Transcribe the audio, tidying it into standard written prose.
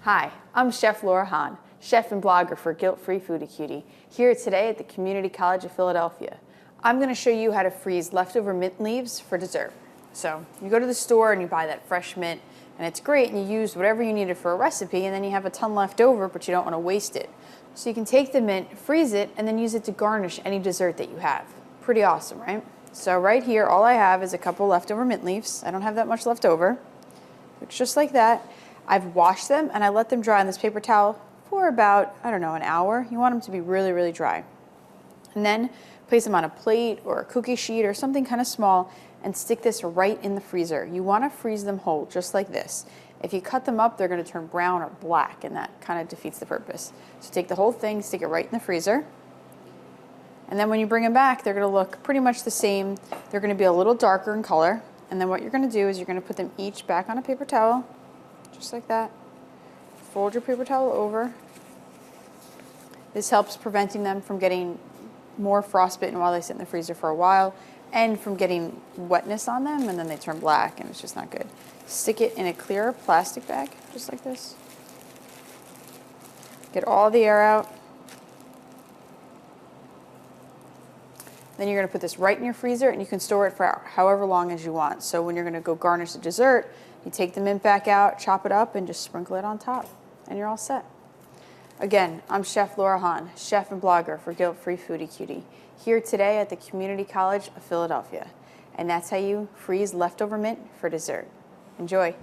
Hi, I'm Chef Laura Hahn, chef and blogger for Guilt-Free Foodie Cutie, here today at the Community College of Philadelphia. I'm going to show you how to freeze leftover mint leaves for dessert. So you go to the store and you buy that fresh mint, and it's great, and you use whatever you needed for a recipe, and then you have a ton left over, but you don't want to waste it. So you can take the mint, freeze it, and then use it to garnish any dessert that you have. Pretty awesome, right? So right here, all I have is a couple leftover mint leaves. I don't have that much left over. It's just like that. I've washed them and I let them dry on this paper towel for about, I don't know, an hour. You want them to be really, really dry. And then place them on a plate or a cookie sheet or something kind of small and stick this right in the freezer. You want to freeze them whole, just like this. If you cut them up, they're going to turn brown or black, and that kind of defeats the purpose. So take the whole thing, stick it right in the freezer. And then when you bring them back, they're going to look pretty much the same. They're going to be a little darker in color. And then what you're going to do is you're going to put them each back on a paper towel, just like that. Fold your paper towel over. This helps preventing them from getting more frostbitten while they sit in the freezer for a while, and from getting wetness on them, and then they turn black, and it's just not good. Stick it in a clear plastic bag, just like this. Get all the air out. Then you're going to put this right in your freezer, and you can store it for however long as you want. So when you're going to go garnish the dessert, you take the mint back out, chop it up, and just sprinkle it on top, and you're all set. Again, I'm Chef Laura Hahn, chef and blogger for Guilt-Free Foodie Cutie, here today at the Community College of Philadelphia. And that's how you freeze leftover mint for dessert. Enjoy.